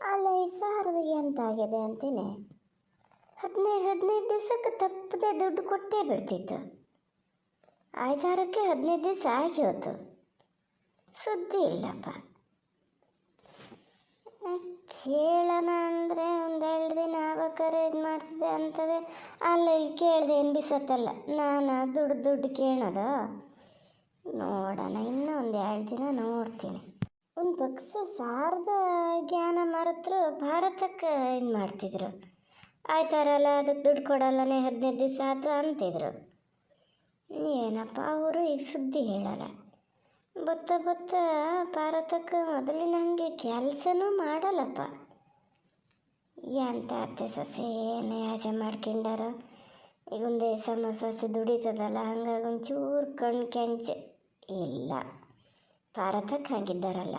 ಅಲ್ಲ ಈ ಸಾರದಿಗೆ ಅಂತ ಆಗಿದೆ ಅಂತೀನಿ. 15 ದಿವಸಕ್ಕೆ ತಪ್ಪದೆ ದುಡ್ಡು ಕೊಟ್ಟೇ ಬಿಡ್ತಿತ್ತು. ಆಯ್ತಾರಕ್ಕೆ 15 ದಿವಸ ಆಗಿ ಹೋಯ್ತು, ಸುದ್ದಿ ಇಲ್ಲಪ್ಪ. ಕೇಳೋಣ ಅಂದರೆ 1-2 ದಿನ ಆಗ್ಬೇಕಾರೆ ಇದು ಮಾಡ್ತಿದ್ದೆ ಅಂತದೆ. ಅಲ್ಲ ಈಗ ಕೇಳಿದೆ ಏನು ಬಿಸತ್ತಲ್ಲ, ನಾನು ದುಡ್ಡು ಕೇಳೋದು. ನೋಡೋಣ, ಇನ್ನೂ 1-2 ದಿನ ನೋಡ್ತೀನಿ. ಒಂದು ಪಕ್ಷ ಶಾರದ ಜ್ಞಾನ ಮರೆತರು ಭಾರತಕ್ಕೆ ಇದು ಮಾಡ್ತಿದ್ರು. ಆಯ್ತಾರಲ್ಲ ಅದಕ್ಕೆ ದುಡ್ಡು ಕೊಡಲ್ಲನೇ 15 ದಿವಸ ಆಯ್ತು ಅಂತಿದ್ರು. ಏನಪ್ಪ ಅವರು ಈಗ ಸುದ್ದಿ ಹೇಳಲ್ಲ. ಬತ್ತ ಭಾರತಕ್ಕೆ ಮೊದಲಿನ ಹಂಗೆ ಕೆಲಸನೂ ಮಾಡಲ್ಲಪ್ಪ. ಎಂತ ಅತ್ತೆ ಸೊಸೆ ಏನು ಯಾಚೆ ಮಾಡ್ಕೊಂಡಾರ. ಈಗ ಒಂದೇ ಸೊಸೆ ದುಡಿತದಲ್ಲ, ಹಂಗಾಗಿ ಒಂಚೂರು ಕಣ್ಣು ಕೆಂಚೆ ಇಲ್ಲ. ಭಾರತಕ್ಕೆ ಹಂಗಿದ್ದಾರಲ್ಲ,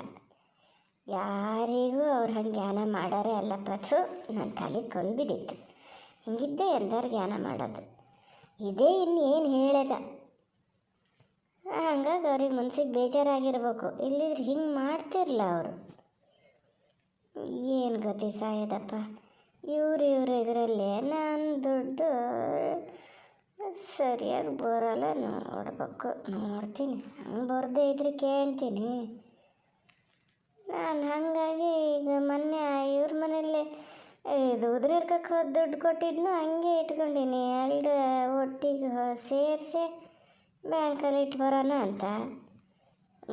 ಯಾರಿಗೂ ಅವ್ರು ಹಂಗೆ ಜ್ಞಾನ ಮಾಡಾರೆ ಅಲ್ಲ. ಪಸು ನನ್ನ ತಲೆ ಕಲ್ಲು ಬಿದ್ದಿತ್ತು. ಹಿಂಗಿದ್ದೆ ಎಂದಾರು ಜ್ಞಾನ ಮಾಡೋದು ಇದೇ, ಇನ್ನೇನು ಹೇಳದ. ಹಂಗಾಗಿ ಅವ್ರಿಗೆ ಮನ್ಸಿಗೆ ಬೇಜಾರಾಗಿರ್ಬೇಕು. ಇಲ್ಲಿದ್ರೆ ಹಿಂಗೆ ಮಾಡ್ತಿರಲ್ಲ ಅವರು. ಏನು ಗತಿ ಸಾಯೋದಪ್ಪ. ಇವರು ಇದರಲ್ಲೇ ನಾನು ದುಡ್ಡು ಸರಿಯಾಗಿ ಬರೋಲ್ಲ. ನೋಡ್ಬೇಕು, ನೋಡ್ತೀನಿ. ಹಂಗೆ ಬರದೇ ಇದ್ರೆ ಕೇಳ್ತೀನಿ ನಾನು. ಹಾಗಾಗಿ ಈಗ ಮೊನ್ನೆ ಇವ್ರ ಮನೆಯಲ್ಲೇ ಇದು ಉದ್ರೇರ್ಕಕ್ಕೆ ಹೋದ ದುಡ್ಡು ಕೊಟ್ಟಿದ್ನು ಹಂಗೆ ಇಟ್ಕೊಂಡೀನಿ. 2 ಒಟ್ಟಿಗೆ ಸೇರಿಸಿ ಬ್ಯಾಂಕಲ್ಲಿ ಇಟ್ಟು ಬರೋಣ ಅಂತ.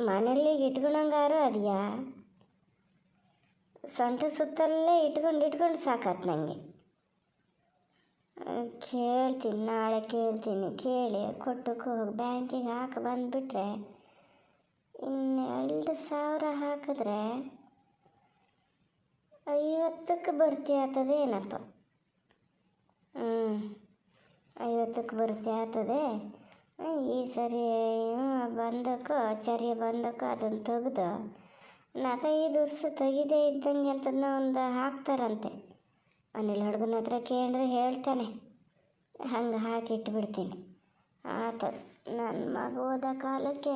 ಮನೇಲಿ ಇಟ್ಕೊಳಂಗಾರು ಅದೆಯಾ, ಸೊಂಟ ಸುತ್ತಲ್ಲೇ ಇಟ್ಕೊಂಡು ಸಾಕತ್ತು ನನಗೆ. ಕೇಳ್ತೀನಿ, ನಾಳೆ ಕೇಳ್ತೀನಿ. ಕೇಳಿ ಕೊಟ್ಟಕ್ಕೆ ಹೋಗಿ ಬ್ಯಾಂಕಿಗೆ ಹಾಕಿ ಬಂದುಬಿಟ್ರೆ, ಇನ್ನು 2,000 ಹಾಕಿದ್ರೆ 50ಕ್ಕೆ ಭರ್ತಿ ಆಗ್ತದೆ ಏನಪ್ಪ. 50ಕ್ಕೆ ಭರ್ತಿ ಆಗ್ತದೆ. ಈ ಸರಿ ಬಂದಕ್ಕೆ ಆಚಾರ್ಯ ಬಂದಕ್ಕೆ ಅದನ್ನು ತೆಗ್ದು 4-5 ವರ್ಷ ತೆಗಿದೇ ಇದ್ದಂಗೆ ಅಂತದನ್ನ ಒಂದು ಹಾಕ್ತಾರಂತೆ. ಅನಿಲ್ ಹುಡುಗನ ಹತ್ರ ಕೇಳಿದ್ರೆ ಹೇಳ್ತಾನೆ. ಹಂಗೆ ಹಾಕಿಟ್ಬಿಡ್ತೀನಿ. ಆತ ನನ್ನ ಮಗ ಓದೋ ಕಾಲಕ್ಕೆ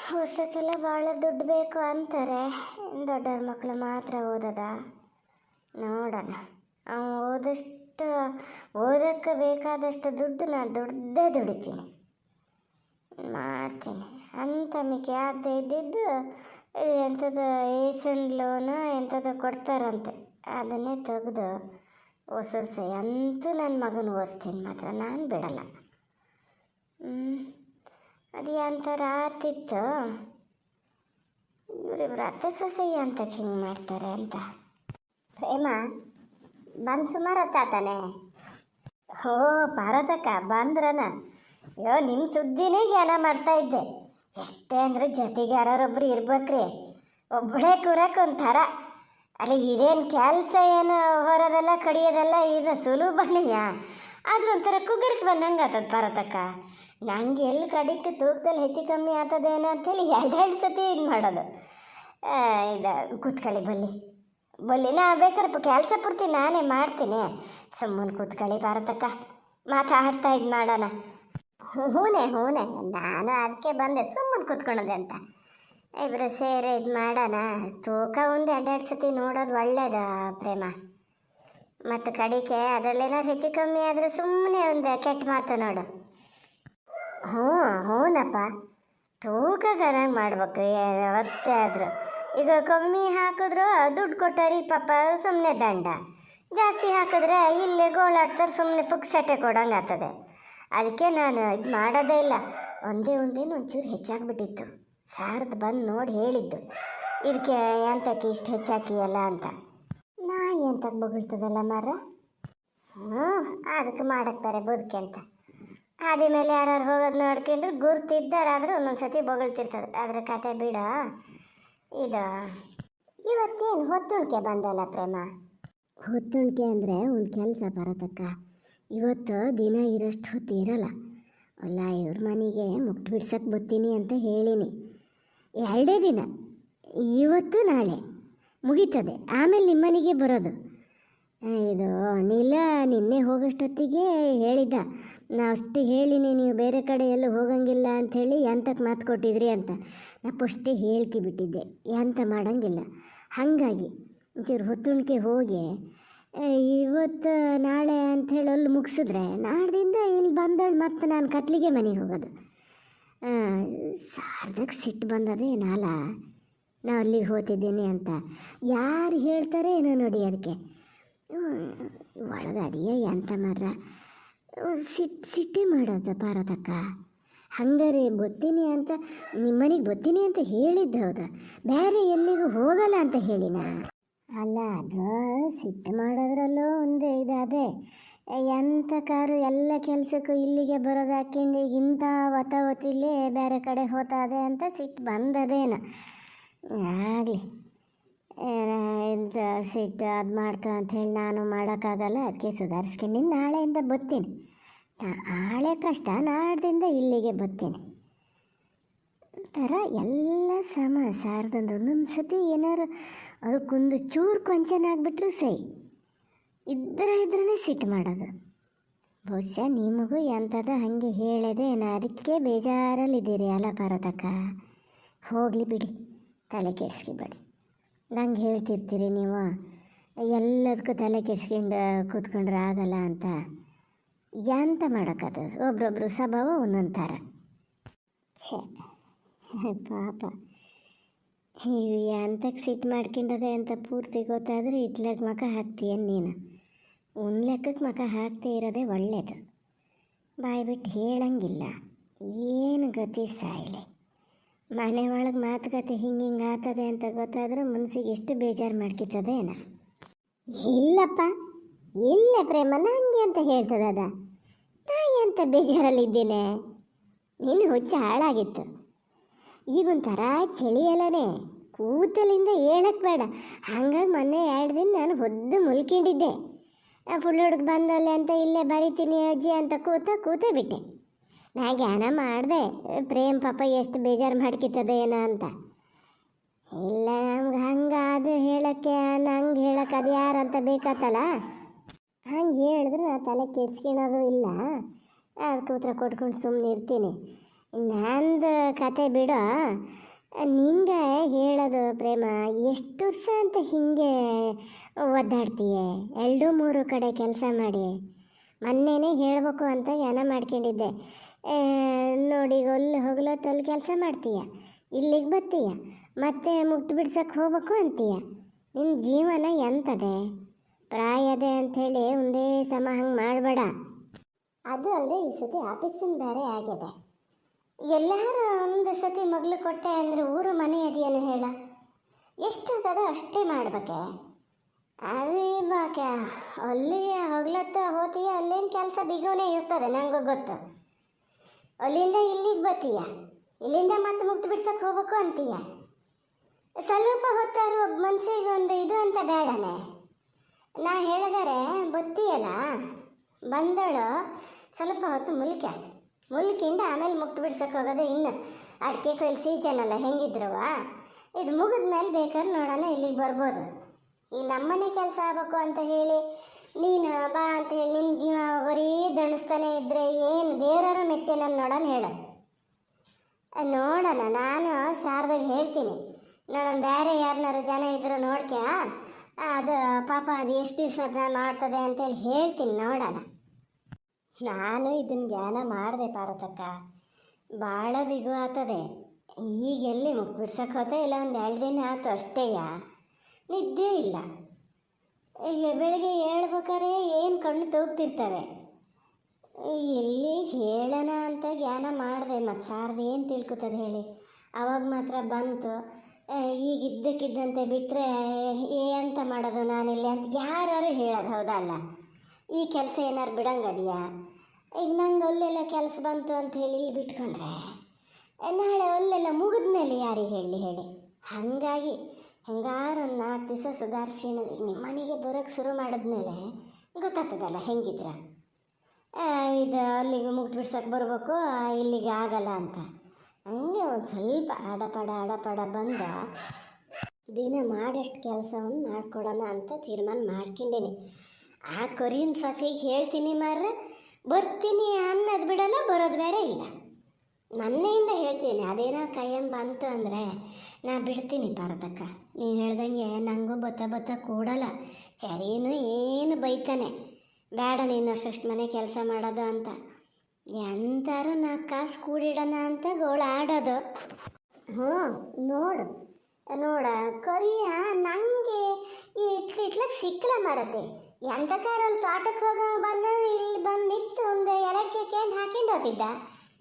ಹೊಸಕ್ಕೆಲ್ಲ ಭಾಳ ದುಡ್ಡು ಬೇಕು ಅಂತಾರೆ. ದೊಡ್ಡವ್ರ ಮಕ್ಕಳು ಮಾತ್ರ ಓದೋದ. ನೋಡೋಣ, ಅವನು ಓದೋಕ್ಕೆ ಬೇಕಾದಷ್ಟು ದುಡ್ಡು ನಾನು ದುಡಿತೀನಿ, ಮಾಡ್ತೀನಿ. ಅಂಥ ಮಿಕ್ಕಿ ಆಗದೆ ಇದ್ದಿದ್ದು ಎಂಥದ್ದು ಏಷನ್ ಲೋನು ಎಂಥದ್ದು ಕೊಡ್ತಾರಂತೆ, ಅದನ್ನೇ ತೆಗೆದು ಹೊಸರ್ಸೆ ಅಂತೂ ನನ್ನ ಮಗನ ಓದಿಸ್ತೀನಿ. ಮಾತ್ರ ನಾನು ಬಿಡಲ್ಲ. ಅದು ಎಂಥರ ಆತಿತ್ತು. ಇವರಿಬ್ರು ಅತ್ತೆ ಸೊಸೆ ಅಂತಕ್ಕೆ ಹಿಂಗೆ ಮಾಡ್ತಾರೆ ಅಂತ. ಪ್ರೇಮ ಬಂದು ಸುಮಾರು ಹೊತ್ತಾತಾನೆ. ಹೋ ಭಾರತಕ್ಕ ಬಂದ್ರನ. ಅಯ್ಯೋ ನಿಮ್ಮ ಸುದ್ದಿನೇ ಜ್ಞಾನ ಮಾಡ್ತಾಯಿದ್ದೆ. ಎಷ್ಟೇ ಅಂದರೆ ಜೊತೆಗೆ ಯಾರೊಬ್ಬರು ಇರ್ಬೇಕ್ರಿ. ಒಬ್ಬಳೇ ಕೂರಕ್ಕೆ ಒಂಥರ. ಅಲ್ಲಿ ಇದೇನು ಕೆಲಸ ಏನು ಹೊರೋದೆಲ್ಲ ಕಡಿಯೋದೆಲ್ಲ ಇದು ಸುಲಭನೆಯ. ಆದ್ರೂ ಒಂಥರ ಕುಗ್ಗರಿಗೆ ಬಂದಂಗೆ ಆಗ್ತದೆ ಭಾರತಕ್ಕ. ನಂಗೆ ಎಲ್ಲಿ ಕಡಿಕೆ ತೂಕದಲ್ಲಿ ಹೆಚ್ಚು ಕಮ್ಮಿ ಆಗ್ತದೇನೋ ಅಂಥೇಳಿ 2 ಸತಿ ಇದು ಮಾಡೋದು. ಇದು ಕೂತ್ಕೊಳ್ಳಿ ಬಲ್ಲಿ ನಾ ಬೇಕಾದ್ರೆ ಕೆಲಸ ಪೂರ್ತಿ ನಾನೇ ಮಾಡ್ತೀನಿ. ಸುಮ್ಮನೆ ಕೂತ್ಕೊಳ್ಳಿ ಭಾರತಕ್ಕ, ಮಾತಾಡ್ತಾ ಇದು ಮಾಡೋಣ. ಹೂನೆ ನಾನು ಅದಕ್ಕೆ ಬಂದೆ, ಸುಮ್ಮನೆ ಕೂತ್ಕೊಳ್ಳೋದೆ ಅಂತ. ಇಬ್ಬರು ಸೇರಿ ಇದು ಮಾಡೋಣ. ತೂಕ ಒಂದು 2 ಸತಿ ನೋಡೋದು ಒಳ್ಳೇದು ಪ್ರೇಮ. ಮತ್ತು ಕಡಿಕೆ ಅದರಲ್ಲೇನಾದ್ರು ಹೆಚ್ಚು ಕಮ್ಮಿ ಆದರೆ ಸುಮ್ಮನೆ ಒಂದು ಕೆಟ್ಟ ಮಾತು ನೋಡು. ಹೂನಪ್ಪ, ತೂಕಗಾರಂಗೆ ಮಾಡ್ಬೇಕು ಯಾವತ್ತೇ ಆದರೂ. ಈಗ ಕಮ್ಮಿ ಹಾಕಿದ್ರು ದುಡ್ಡು ಕೊಟ್ಟಾರಿ ಪಾಪ ಸುಮ್ಮನೆ ದಂಡ. ಜಾಸ್ತಿ ಹಾಕಿದ್ರೆ ಇಲ್ಲೇ ಗೋಳಾಡ್ತಾರೆ, ಸುಮ್ಮನೆ ಪುಕ್ಸಟ್ಟೆ ಕೊಡೋಂಗೆ ಆಗ್ತದೆ. ಅದಕ್ಕೆ ನಾನು ಇದು ಮಾಡೋದೇ ಇಲ್ಲ. ಒಂದೇನು ಒಂಚೂರು ಹೆಚ್ಚಾಗಿಬಿಟ್ಟಿತ್ತು. ಸಾರದು ಬಂದು ನೋಡಿ ಹೇಳಿದ್ದು, ಇದಕ್ಕೆ ಎಂತಕ್ಕೆ ಇಷ್ಟು ಹೆಚ್ಚಾಕಿಯಲ್ಲ ಅಂತ. ನಾ ಎಂತಕ್ಕೆ ಬೊಗಳ್ತದಲ್ಲ ಮಾರ. ಅದಕ್ಕೆ ಮಾಡಕ್ತಾರೆ ಬದುಕೆ ಅಂತ. ಅದೇ ಮೇಲೆ ಯಾರು ಹೋಗೋದು ನೋಡ್ಕೊಂಡ್ರೆ ಗುರ್ತಿದ್ದಾರಾದರೂ ಒಂದೊಂದು ಸತಿ ಬೊಗಳ್ತಿರ್ತದೆ. ಅದ್ರ ಕತೆ ಬಿಡ. ಇದು ಇವತ್ತೇನು ಹೊತ್ತುಣಿಕೆ ಬಂದಲ್ಲ ಪ್ರೇಮ. ಹೊತ್ತುಣಿಕೆ ಅಂದರೆ ಒಂದು ಕೆಲಸ ಭಾರತಕ್ಕ. ಇವತ್ತು ದಿನ ಇರೋಷ್ಟು ಹೊತ್ತು ಇರಲ್ಲ. ಅಲ್ಲ, ಇವ್ರ ಮನೆಗೆ ಮುಟ್ಟು ಬಿಡ್ಸಕ್ಕೆ ಬರ್ತೀನಿ ಅಂತ ಹೇಳೀನಿ. 2 ದಿನ, ಇವತ್ತು ನಾಳೆ ಮುಗೀತದೆ. ಆಮೇಲೆ ನಿಮ್ಮನೆಗೆ ಬರೋದು. ಇದು ನಿನ್ನೆ ಹೋಗೋಷ್ಟೊತ್ತಿಗೆ ಹೇಳಿದ್ದ. ನಾ ಅಷ್ಟು ಹೇಳಿನಿ, ನೀವು ಬೇರೆ ಕಡೆ ಎಲ್ಲೂ ಹೋಗಂಗಿಲ್ಲ ಅಂಥೇಳಿ ಎಂತಕ್ಕೆ ಮಾತು ಕೊಟ್ಟಿದ್ರಿ ಅಂತ. ನಾ ಫಸ್ಟೇ ಹೇಳ್ಕಿ ಬಿಟ್ಟಿದ್ದೆ, ಎಂತ ಮಾಡೋಂಗಿಲ್ಲ. ಹಾಗಾಗಿ ಒಂಚೂರು ಹೊತ್ತುಣಿಕೆ ಹೋಗಿ ಇವತ್ತು ನಾಳೆ ಅಂಥೇಳಿ ಅಲ್ಲಿ ಮುಗಿಸಿದ್ರೆ ನಾಡ್ದಿಂದ ಇಲ್ಲಿ ಬಂದಳು ಮತ್ತೆ ನಾನು ಕತ್ಲಿಗೆ ಮನೆಗೆ ಹೋಗೋದು. ಶಾರದಕ್ಕೆ ಸಿಟ್ಟು ಬಂದದೆ ನಾಲ ನಾ ಅಲ್ಲಿಗೆ ಹೋಗ್ತಿದ್ದೀನಿ ಅಂತ ಯಾರು ಹೇಳ್ತಾರೆ ಏನೋ ನೋಡಿ. ಅದಕ್ಕೆ ಒಳಗೆ ಅದೆಯೇ ಎಂತ ಮರ ಸಿಟ್ಟೇ ಮಾಡೋದು ಪಾರ್ವತಕ್ಕ. ಹಂಗಾರೆ ಬತ್ತೀನಿ ಅಂತ ನಿಮ್ಮನೆಗೆ ಬತ್ತೀನಿ ಅಂತ ಹೇಳಿದ್ದು ಹೌದಾ, ಬೇರೆ ಎಲ್ಲಿಗೂ ಹೋಗಲ್ಲ ಅಂತ ಹೇಳಿನ? ಅಲ್ಲ, ಅದು ಸಿಟ್ಟು ಮಾಡೋದ್ರಲ್ಲೂ ಒಂದು ಇದಾದೆ. ಎಂಥ ಕಾರು ಎಲ್ಲ ಕೆಲಸಕ್ಕೂ ಇಲ್ಲಿಗೆ ಬರೋದು ಹಾಕ್ಕೊಂಡು ಈಗ ಇಂಥ ವತಾವತಿಲಿ ಬೇರೆ ಕಡೆ ಹೋತಾದೆ ಅಂತ ಸಿಟ್ಟು ಬಂದದೇನು ಆಗಲಿ. ಸಿಟ್ಟು ಅದು ಮಾಡ್ತು ಅಂಥೇಳಿ ನಾನು ಮಾಡೋಕ್ಕಾಗಲ್ಲ. ಅದಕ್ಕೆ ಸುಧಾರಿಸ್ಕೊಂಡು ನಾಳೆಯಿಂದ ಬರ್ತೀನಿ. ನಾಳೆ ಕಷ್ಟ, ನಾಡ್ದಿಂದ ಇಲ್ಲಿಗೆ ಬರ್ತೀನಿ. ಥರ ಎಲ್ಲ ಸಮ ಸಾರ್ದಂದು ಒಂದೊಂದು ಸತಿ ಏನಾರು ಅದಕ್ಕೊಂದು ಚೂರು ಕೊಂಚನ ಆಗಿಬಿಟ್ರು ಸೈ ಇದ್ರೇ ಸಿಟ್ಟು ಮಾಡೋದು. ಬಹುಶಃ ನಿಮಗೂ ಎಂಥದ ಹಾಗೆ ಹೇಳಿದೆ ನಾ, ಅದಕ್ಕೆ ಬೇಜಾರಲ್ಲಿದ್ದೀರಿ ಅಲ್ಲ ಪಾರ್ವತಕ್ಕ. ಹೋಗಲಿ ಬಿಡಿ, ತಲೆ ಕೆಡಿಸ್ಕೊಬೇಡಿ. ನಂಗೆ ಹೇಳ್ತಿರ್ತೀರಿ ನೀವು ಎಲ್ಲದಕ್ಕೂ ತಲೆ ಕೆಡ್ಸ್ಕೊಂಡು ಕೂತ್ಕೊಂಡ್ರೆ ಆಗಲ್ಲ ಅಂತ. ಎಂತ ಮಾಡೋಕ್ಕದು, ಒಬ್ರೊಬ್ರು ಸ್ವಭಾವ ಒಂದೊಂದು ಥರ. ಛೇ ಪಾಪ, ಇದು ಎಂತಕ್ಕೆ ಸಿಟ್ಟು ಮಾಡ್ಕೊಂಡದೆ ಅಂತ ಪೂರ್ತಿ ಗೊತ್ತಾದರೆ ಇತ್ಲಾಗ ಮಕ ಹಾಕ್ತೀಯ ನೀನು. ಒಂದು ಲೆಕ್ಕಕ್ಕೆ ಮಕ ಹಾಕ್ತೇ ಇರೋದೇ ಒಳ್ಳೆಯದು. ಬಾಯಿ ಬಿಟ್ಟು ಹೇಳಂಗಿಲ್ಲ, ಏನು ಗತಿ ಸಾಯಲಿ. ಮನೆ ಒಳಗೆ ಮಾತುಕತೆ ಹಿಂಗೆ ಆತದೆ ಅಂತ ಗೊತ್ತಾದ್ರೆ ಮನಸ್ಸಿಗೆ ಎಷ್ಟು ಬೇಜಾರು ಮಾಡ್ಕಿರ್ತದೆ ಏನ? ಇಲ್ಲಪ್ಪ, ಇಲ್ಲ ಪ್ರೇಮ ನನಗೆ ಅಂತ ಹೇಳ್ತದೆ ಅದ. ತಾಯಿ ಅಂತ ಬೇಜಾರಲ್ಲಿದ್ದೇನೆ. ನಿನ್ನ ಹುಚ್ಚ ಹಾಳಾಗಿತ್ತು. ಈಗೊಂಥರ ಚಳಿ ಅಲ್ಲನೇ, ಕೂತಲಿಂದ ಹೇಳಕ್ಕೆ ಬೇಡ. ಹಂಗಾಗಿ ಮೊನ್ನೆ 2 ದಿನ ನಾನು ಹೊದ್ದು ಮುಲ್ಕೊಂಡಿದ್ದೆ. ಪುಳ್ಳ ಹುಡುಗ ಬಂದಲ್ಲೇ ಅಂತ ಇಲ್ಲೇ ಬರಿತೀನಿ ಅಜ್ಜಿ ಅಂತ ಕೂತೇ ಬಿಟ್ಟೆ. ನಾ ಜ್ಞಾನ ಮಾಡಿದೆ, ಪ್ರೇಮ್ ಪಾಪ ಎಷ್ಟು ಬೇಜಾರು ಮಾಡ್ಕಿರ್ತದೆ ಏನೋ ಅಂತ. ಇಲ್ಲ, ನಮ್ಗೆ ಹಂಗೆ ಅದು ಹೇಳೋಕ್ಕೆ ನಂಗೆ ಹೇಳೋಕೆ ಅದು ಯಾರಂತ ಬೇಕಾತಲ್ಲ, ಹಂಗೆ ಹೇಳಿದ್ರೆ ನಾ ತಲೆ ಕೆಡ್ಸ್ಕೊಳೋದು ಇಲ್ಲ. ಅದಕ್ಕೆ ಉತ್ತರ ಕೊಟ್ಕೊಂಡು ಸುಮ್ಮನೆ ಇರ್ತೀನಿ. ನಂದು ಕತೆ ಬಿಡೋ, ನಿಂಗೆ ಹೇಳೋದು ಪ್ರೇಮ. ಎಷ್ಟು ವರ್ಷ ಅಂತ ಹೀಗೆ ಒದ್ದಾಡ್ತೀಯ? 2-3 ಕಡೆ ಕೆಲಸ ಮಾಡಿ ಮೊನ್ನೆನೇ ಹೇಳಬೇಕು ಅಂತ ಜ್ಞಾನ ಮಾಡ್ಕೊಂಡಿದ್ದೆ. ನೋಡಿ, ಹೋಗ್ಲತ್ತಲ್ಲಿ ಕೆಲಸ ಮಾಡ್ತೀಯ, ಇಲ್ಲಿಗೆ ಬರ್ತೀಯ, ಮತ್ತೆ ಮುಟ್ಟು ಬಿಡ್ಸಕ್ಕೆ ಹೋಗ್ಬೇಕು ಅಂತೀಯ. ನಿನ್ನ ಜೀವನ ಎಂತದೆ? ಪ್ರಾಯದೆ ಅಂಥೇಳಿ ಒಂದೇ ಸಮ ಹಂಗೆ ಮಾಡಬೇಡ. ಅದು ಅಲ್ಲದೆ ಈ ಸತಿ ಆಫೀಸಿನ ಬೇರೆ ಆಗಿದೆ. ಎಲ್ಲರೂ ಒಂದು ಸತಿ ಮಗಳು ಕೊಟ್ಟೆ ಅಂದರೆ ಊರು ಮನೆ ಅದೇನು ಹೇಳ? ಎಷ್ಟಾಗದ ಅಷ್ಟೇ ಮಾಡ್ಬೇಕೆ. ಅದೇ ಬಾಕೆ ಅಲ್ಲಿ ಹೋಗ್ಲತ್ತ ಹೋತೀಯ, ಅಲ್ಲೇನು ಕೆಲಸ ಬಿಗೋನೇ ಇರ್ತದೆ, ನನಗೂ ಗೊತ್ತು. ಅಲ್ಲಿಂದ ಇಲ್ಲಿಗೆ ಬರ್ತೀಯ, ಇಲ್ಲಿಂದ ಮತ್ತೆ ಮುಟ್ಟು ಬಿಡ್ಸಕ್ಕೆ ಹೋಗ್ಬೇಕು ಅಂತೀಯ. ಸ್ವಲ್ಪ ಹೊತ್ತಾರು ಒಬ್ಬ ಮನಸ್ಸಿಗೆ ಒಂದು ಇದು ಅಂತ ಬೇಡನೆ. ನಾ ಹೇಳಿದರೆ ಬತ್ತೀಯಲ್ಲ, ಬಂದಳು ಸ್ವಲ್ಪ ಹೊತ್ತು ಮುಲ್ಕಿಂದ ಆಮೇಲೆ ಮುಟ್ಟು ಬಿಡ್ಸಕ್ಕೆ ಹೋಗೋದು. ಇನ್ನು ಅಡಿಕೆ ಕೊಯ್ಲು ಸೀಸನ್ ಅಲ್ಲ ಹೆಂಗಿದ್ರವ, ಇದು ಮುಗಿದ ಮೇಲೆ ಬೇಕಾದ್ರೆ ನೋಡೋಣ ಇಲ್ಲಿಗೆ ಬರ್ಬೋದು. ಈ ನಮ್ಮನೆ ಕೆಲಸ ಆಗಬೇಕು ಅಂತ ಹೇಳಿ ನೀನು ಬಾ ಅಂತ ಹೇಳಿ ನಿನ್ನ ಜೀವ ಬರೀ ದಣಿಸ್ತಾನೆ ಇದ್ದರೆ ಏನು ದೇವರ ಮೆಚ್ಚೆ ನಾನು ನೋಡೋಣ ಹೇಳು. ನೋಡೋಣ, ನಾನು ಶಾರದಾಗೆ ಹೇಳ್ತೀನಿ, ನೋಡೋಣ ಬೇರೆ ಯಾರನ್ನಾರು ಜನ ಇದ್ರೆ ನೋಡ್ಕ್ಯಾ, ಅದು ಪಾಪ ಅದು ಎಷ್ಟು ದಿವಸ ಮಾಡ್ತದೆ ಅಂತೇಳಿ ಹೇಳ್ತೀನಿ, ನೋಡೋಣ. ನಾನು ಇದನ್ನು ಜ್ಞಾನ ಮಾಡಿದೆ ಪಾರ್ವತಕ್ಕ, ಭಾಳ ಬಿಗು ಆಗ್ತದೆ. ಈಗೆಲ್ಲಿ ಮುಟ್ಟು ಬಿಡ್ಸಕ್ಕೆ ಹೋತ ಇಲ್ಲ, ಒಂದು 2 ದಿನ ಆಯ್ತು ಅಷ್ಟೇಯ, ನಿದ್ದೆ ಇಲ್ಲ. ಈಗ ಬೆಳಿಗ್ಗೆ ಹೇಳ್ಬೇಕಾರೆ ಏನು ಕಣ್ಣು ತೂಗ್ತಿರ್ತವೆ. ಎಲ್ಲಿ ಹೇಳೋಣ ಅಂತ ಜ್ಞಾನ ಮಾಡಿದೆ, ಮತ್ತು ಸಾರ್ದು ಏನು ತಿಳ್ಕೊತದೆ ಹೇಳಿ. ಅವಾಗ ಮಾತ್ರ ಬಂತು. ಈಗ ಇದ್ದಕ್ಕಿದ್ದಂತೆ ಬಿಟ್ಟರೆ ಎಂತ ಮಾಡೋದು ನಾನಿಲ್ಲಿ ಅಂತ ಯಾರು ಹೇಳೋದು, ಹೌದಲ್ಲ? ಈ ಕೆಲಸ ಏನಾರು ಬಿಡಂಗದೆಯಾ? ಈಗ ನಂಗೆ ಅಲ್ಲೆಲ್ಲ ಕೆಲಸ ಬಂತು ಅಂತ ಹೇಳಿ ಇಲ್ಲಿ ಬಿಟ್ಕೊಂಡ್ರೆ ನಾಳೆ ಅಲ್ಲೆಲ್ಲ ಮುಗಿದ ಮೇಲೆ ಯಾರಿಗೆ ಹೇಳಿ. ಹಾಗಾಗಿ ಹೆಂಗಾರು ಒಂದು 4 ದಿವಸ ಸುಧಾರಿಸ್ಕೊಳ್ಳೋದು. ಈಗ ನಿಮ್ಮ ಮನೆಗೆ ಬರೋಕ್ಕೆ ಶುರು ಮಾಡಿದ್ಮೇಲೆ ಗೊತ್ತಾಗ್ತದಲ್ಲ ಹೆಂಗಿದ್ರ. ಇದು ಅಲ್ಲಿಗೆ ಮುಗಿದು ಬಿಡ್ಸೋಕೆ ಬರ್ಬೇಕು, ಇಲ್ಲಿಗೆ ಆಗಲ್ಲ ಅಂತ. ಹಂಗೆ ಒಂದು ಸ್ವಲ್ಪ ಅಡಪಡ ಬಂದ ದಿನ ಮಾಡಷ್ಟು ಕೆಲಸವನ್ನು ಮಾಡ್ಕೊಡೋಣ ಅಂತ ತೀರ್ಮಾನ ಮಾಡ್ಕೊಂಡೀನಿ. ಆ ಕೊರಿಯನ್ ಸೊಸೆಗೆ ಹೇಳ್ತೀನಿ ಮಾರ್ರೆ, ಬರ್ತೀನಿ ಅನ್ನೋದು ಬಿಡಲ್ಲ, ಬರೋದು ಬೇರೆ ಇಲ್ಲ. ಮೊನ್ನೆಯಿಂದ ಹೇಳ್ತೀನಿ, ಅದೇನೋ ಕೈಯಂ ಬಂತು ಅಂದರೆ ನಾ ಬಿಡ್ತೀನಿ ಪಾರತಕ್ಕ. ನೀನು ಹೇಳ್ದಂಗೆ ನನಗೂ ಬತ್ತ ಕೂಡಲ್ಲ. ಚರೀನು ಏನು ಬೈತಾನೆ, ಬೇಡ ನೀನು ಅಷ್ಟು ಮನೆ ಕೆಲಸ ಮಾಡೋದು ಅಂತ. ಎಂತಾರು 4 ಕಾಸು ಕೂಡಿಡೋಣ ಅಂತ ಗೋಳಾಡೋದು. ಹ್ಞೂ ನೋಡು ನೋಡ ಕೊರಿಯ ನನಗೆ ಈ ಇಟ್ಲಿಟ್ಲಕ್ಕೆ ಸಿಕ್ಕಲ ಮರತೆ. ಎಂಥ ಕಾರಲ್ಲಿ ತೋಟಕ್ಕೆ ಹೋಗೋ ಬಂದು ಇಲ್ಲಿ ಬಂದು ನಿಂತು ಒಂದು ಎಲಕ್ಕೆ ಕೇಂಡು ಹಾಕೊಂಡು ಹೋಗ್ತಿದ್ದ.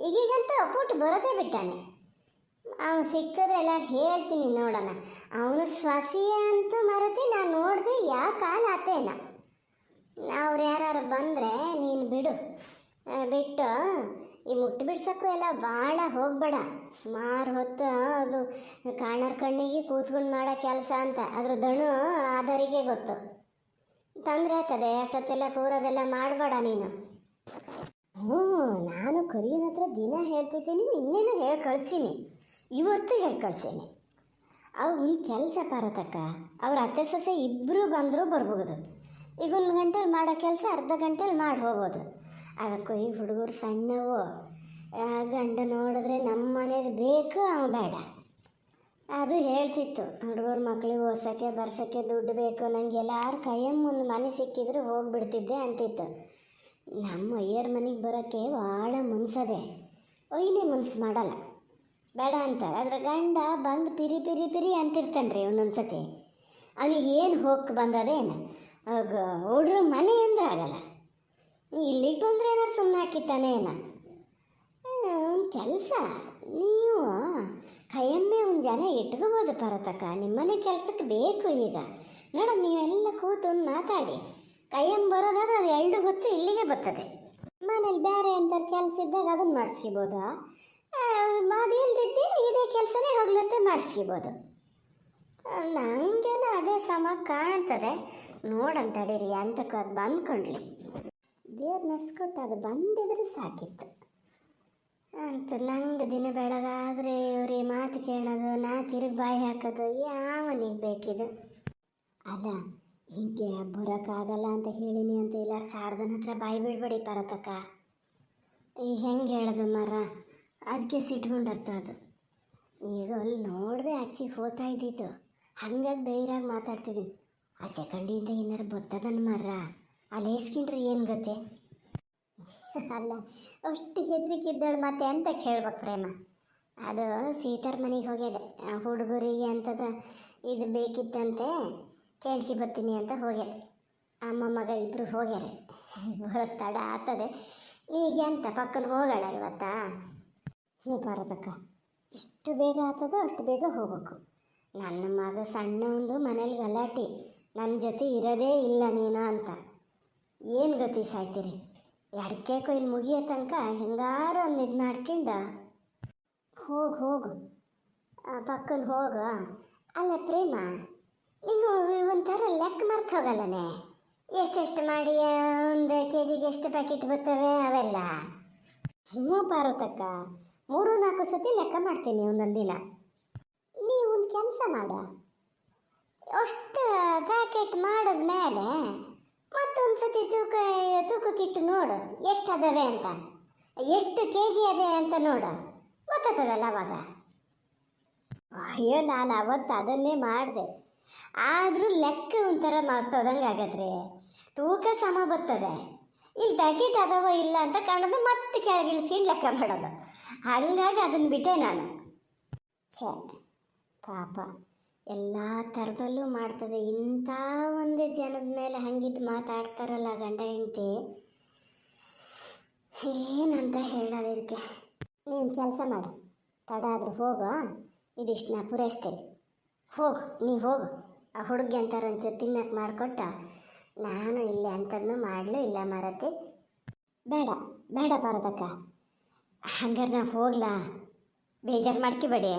ಈಗೀಗಂತೂ ಪುಟ್ಟು ಬರೋದೇ ಬಿಟ್ಟಾನೆ. ಅವನು ಸಿಕ್ಕಿದ್ರೆ ಎಲ್ಲ ಹೇಳ್ತೀನಿ ನೋಡೋಣ. ಅವನು ಸ್ವಸಿಯ ಅಂತೂ ಮರತಿ ನಾನು ನೋಡಿದೆ ಯಾವ ಕಾಲ ಆತೇನ. ಅವ್ರು ಯಾರು ಬಂದರೆ ನೀನು ಬಿಡು, ಬಿಟ್ಟು ಈ ಮುಟ್ಟು ಬಿಡ್ಸೋಕ್ಕೂ ಎಲ್ಲ ಭಾಳ ಹೋಗಬೇಡ. ಸುಮಾರು ಹೊತ್ತು ಅದು ಕಾಣರ್ ಕಣ್ಣಿಗೆ ಕೂತ್ಕೊಂಡು ಮಾಡೋ ಕೆಲಸ ಅಂತ ಅದ್ರ ದಣು ಆದರಿಗೆ ಗೊತ್ತು. ತೊಂದರೆ ಆಗ್ತದೆ. ಅಷ್ಟೊತ್ತೆಲ್ಲ ಕೂರೋದೆಲ್ಲ ಮಾಡಬೇಡ ನೀನು. ಹ್ಞೂ, ನಾನು ಕೊರಿಯನ ಹತ್ರ ದಿನ ಹೇಳ್ತಿದ್ದೀನಿ, ನಿನ್ನೇನು ಹೇಳಿ ಕಳ್ಸೀನಿ, ಇವತ್ತು ಹೇಳಿ ಕಳ್ಸೀನಿ. ಅವ್ನ ಕೆಲಸ ಪಾರತಕ್ಕ. ಅವ್ರ ಅತ್ತೆ ಸೊಸೆ ಇಬ್ಬರು ಬಂದರೂ ಬರ್ಬೋದು. ಈಗ 1 ಗಂಟೆಲಿ ಮಾಡೋ ಕೆಲಸ ಅರ್ಧ ಗಂಟೆಲಿ ಮಾಡಿ ಹೋಗ್ಬೋದು. ಅದಕ್ಕೂ ಈ ಹುಡುಗರು ಸಣ್ಣವು, ಗಂಡ ನೋಡಿದ್ರೆ ನಮ್ಮ ಮನೆಗೆ ಬೇಕು, ಅವ ಬೇಡ. ಅದು ಹೇಳ್ತಿತ್ತು, ಹುಡುಗರು ಮಕ್ಳಿಗೆ ಓದ್ಸೋಕ್ಕೆ ಬರ್ಸೋಕ್ಕೆ ದುಡ್ಡು ಬೇಕು, ನನಗೆ ಎಲ್ಲಾರು ಕೈಯಮ್ಮ ಒಂದು ಮನೆ ಸಿಕ್ಕಿದ್ರೆ ಹೋಗಿಬಿಡ್ತಿದ್ದೆ ಅಂತಿತ್ತು. ನಮ್ಮ ಅಯ್ಯರ ಮನೆಗೆ ಬರೋಕ್ಕೆ ಭಾಳ ಮುನ್ಸದೆ, ಒಯ್ನೇ ಮುನ್ಸು ಮಾಡಲ್ಲ, ಬೇಡ ಅಂತಾರೆ. ಅದ್ರ ಗಂಡ ಬಂದು ಪಿರಿ ಪಿರಿ ಪಿರಿ ಅಂತಿರ್ತಾನೆ ರೀ ಒಂದೊಂದು ಸತಿ. ಅವನಿಗೆ ಏನು ಹೋಗಿ ಬಂದದೇನು ಹುಡ್ರ ಮನೆ ಅಂದ್ರೆ ಆಗಲ್ಲ. ಇಲ್ಲಿಗೆ ಬಂದರೆ ಏನಾರು ಸುಮ್ಮನೆ ಹಾಕಿತ್ತಾನೆ ಏನ ಕೆಲಸ. ನೀವು ಕೈಯಮ್ಮೆ ಒಂದು ಜನ ಇಟ್ಕೋಬೋದು ಪಾರತಕ್ಕ. ನಿಮ್ಮನೆ ಕೆಲಸಕ್ಕೆ ಬೇಕು. ಈಗ ನೋಡ, ನೀವೆಲ್ಲ ಕೂತು ಒಂದು ಮಾತಾಡಿ. ಕೈಯಮ್ಮ ಬರೋದಾದ್ರೆ ಅದು 2 ಹೊತ್ತು ಇಲ್ಲಿಗೆ ಬರ್ತದೆ. ಮನೇಲಿ ಬೇರೆ ಅಂತಾರೆ ಕೆಲಸ ಇದ್ದಾಗ ಅದನ್ನು ಮಾಡಿಸ್ಕೋಬೋದು. ಅದು ಇಲ್ದಿದ್ದೀನಿ ಇದೇ ಕೆಲಸನೇ ಹೋಗ್ಲತ್ತೆ ಮಾಡಿಸ್ಕೋಬೋದು. ನನಗೇನೋ ಅದೇ ಸಮ ಕಾಣ್ತದೆ. ನೋಡಂತಡೀರಿ ಅಂತಕ್ಕೆ ಅದು ಬಂದ್ಕೊಂಡ್ಲಿ. ದೇವ್ರು ನಡ್ಸ್ಕೊಟ್ಟು ಅದು ಬಂದಿದ್ರೆ ಸಾಕಿತ್ತು ಅಂತ. ನಂಗೆ ದಿನ ಬೆಳಗಾದರೆ ಇವ್ರಿ ಮಾತು ಕೇಳೋದು, ನಾ ತಿರುಗಿ ಬಾಯಿ ಹಾಕೋದು ಯಾವನಿಗೆ ಬೇಕಿದು? ಅಲ್ಲ, ಹೀಗೆ ಬರೋಕ್ಕಾಗಲ್ಲ ಅಂತ ಹೇಳಿನಿ ಅಂತ ಇಲ್ಲ ಶಾರದನ ಹತ್ರ ಬಾಯಿ ಬಿಡ್ಬೇಡಿ ಪಾರತಕ್ಕ. ಈಗ ಹೆಂಗೆ ಹೇಳೋದು ಮರ, ಅದಕ್ಕೆ ಸಿಟ್ಕೊಂಡತ್ತ ಅದು. ಈಗ ಅಲ್ಲಿ ನೋಡಿದೆ ಅಚ್ಚಿಗೆ ಹೋಗ್ತಾ ಇದ್ದಿತ್ತು, ಹಂಗಾಗಿ ಧೈರ್ಯವಾಗಿ ಮಾತಾಡ್ತಿದ್ದೀನಿ. ಆಚೆ ಕಂಡಿಯಿಂದ ಏನಾರು ಬರ್ತದನ್ ಮರ, ಅಲ್ಲಿ ಹೇಸ್ಕೊಂಡ್ರೆ ಏನು ಗತೆ? ಅಲ್ಲ, ಅಷ್ಟು ಹೆದರಿಕೆ ಇದ್ದಳು ಮತ್ತೆ ಎಂತಕ್ಕೆ ಹೇಳ್ಬೇಕು ಪ್ರೇಮ? ಅದು ಸೀತಾರ ಮನೆಗೆ ಹೋಗ್ಯದೆ, ಹುಡುಗರಿಗೆ ಅಂಥದ್ದು ಇದು ಬೇಕಿತ್ತಂತೆ, ಕೇಳ್ಕಿ ಬರ್ತೀನಿ ಅಂತ ಹೋಗ್ಯದೆ. ಅಮ್ಮ ಮಗ ಇಬ್ಬರು ಹೋಗ್ಯಾರೆ. ಬರೋದು ತಡ ಆಗ್ತದೆ. ಈಗ ಎಂತ ಪಕ್ಕನ ಹೋಗೋಣ ಇವತ್ತಾ? ಹ್ಞೂ ಪಾರತಕ್ಕ, ಎಷ್ಟು ಬೇಗ ಆಗ್ತದೋ ಅಷ್ಟು ಬೇಗ ಹೋಗ್ಬೇಕು. ನನ್ನ ಮಗ ಸಣ್ಣ ಒಂದು ಮನೇಲಿ ಗಲಾಟೆ, ನನ್ನ ಜೊತೆ ಇರೋದೇ ಇಲ್ಲ ನೀನು ಅಂತ. ಏನು ಗತಿ ಸಾಯ್ತೀರಿ? ಎಡಕ್ಕೆ ಕೊಯ್ಲು ಮುಗಿಯೋ ತನಕ ಹೆಂಗಾರು ಒಂದು ಇದು ಮಾಡ್ಕೊಂಡು ಹೋಗು ಪಕ್ಕನ ಹೋಗು. ಅಲ್ಲ ಪ್ರೇಮ, ನೀನು ಒಂಥರ ಲೆಕ್ಕ ಮರ್ತು ಹೋಗಲ್ಲನೇ? ಎಷ್ಟೆಷ್ಟು ಮಾಡಿ ಒಂದು KGಗೆ ಎಷ್ಟು ಪ್ಯಾಕೆಟ್ ಬರ್ತವೆ ಅವೆಲ್ಲ? ಹ್ಞೂ ಪಾರತಕ್ಕ, 3-4 ಸತಿ ಲೆಕ್ಕ ಮಾಡ್ತೀನಿ ಒಂದೊಂದು ದಿನ. ನೀವು ಒಂದು ಕೆಲಸ ಮಾಡ, ಅಷ್ಟು ಪ್ಯಾಕೆಟ್ ಮಾಡಿದ್ಮೇಲೆ ಮತ್ತೊಂದು ಸತಿ ತೂಕಕ್ಕಿಟ್ಟು ನೋಡು ಎಷ್ಟು ಅದಾವೆ ಅಂತ, ಎಷ್ಟು KG ಅದೇ ಅಂತ ನೋಡು, ಗೊತ್ತಾಗ್ತದಲ್ಲ ಅವಾಗ. ಅಯ್ಯೋ, ನಾನು ಅವತ್ತು ಅದನ್ನೇ ಮಾಡಿದೆ, ಆದರೂ ಲೆಕ್ಕ ಒಂಥರ ಮರ್ತೋದಂಗೆ ಆಗತ್ರಿ. ತೂಕ ಸಮ ಬರ್ತದೆ, ಇಲ್ಲಿ ಪ್ಯಾಕೆಟ್ ಅದಾವೋ ಇಲ್ಲ ಅಂತ ಕಾಣೋದು, ಮತ್ತೆ ಕೆಳಗಿಳಿಸ್ಕೊಂಡು ಲೆಕ್ಕ ಮಾಡೋದು. ಹಾಗಾಗಿ ಅದನ್ನು ಬಿಟ್ಟೆ ನಾನು. ಛೇ ಪಾಪ, ಎಲ್ಲ ಥರದಲ್ಲೂ ಮಾಡ್ತದೆ. ಇಂಥ ಒಂದು ಜನದ ಮೇಲೆ ಹಂಗಿದ್ದು ಮಾತಾಡ್ತಾರಲ್ಲ ಗಂಡ ಹೆಂಡತಿ, ಏನಂತ ಹೇಳೋದು ಇದಕ್ಕೆ? ನೀನು ಕೆಲಸ ಮಾಡು, ತಡ ಆದರೂ ಹೋಗು, ಇದಿಷ್ಟು ನಾ ಪೂರೈಸ್ತೇನೆ. ಹೋಗು, ನೀವು ಹೋಗು. ಆ ಹುಡುಗಿ ಅಂತಾರೆ ಒಂಚೂರು ತಿನ್ನಕ್ಕೆ ಮಾಡಿಕೊಟ್ಟ, ನಾನು ಇಲ್ಲೇ ಅಂಥದ್ದನ್ನು ಮಾಡಲು ಇಲ್ಲ ಮರತಿ. ಬೇಡ ಬೇಡ ಪಾರತಕ್ಕ, ಹಂಗಾರೆ ನಾ ಹೋಗ್ಲಾ? ಬೇಜಾರು ಮಾಡ್ಕೊಬೇಡಿ.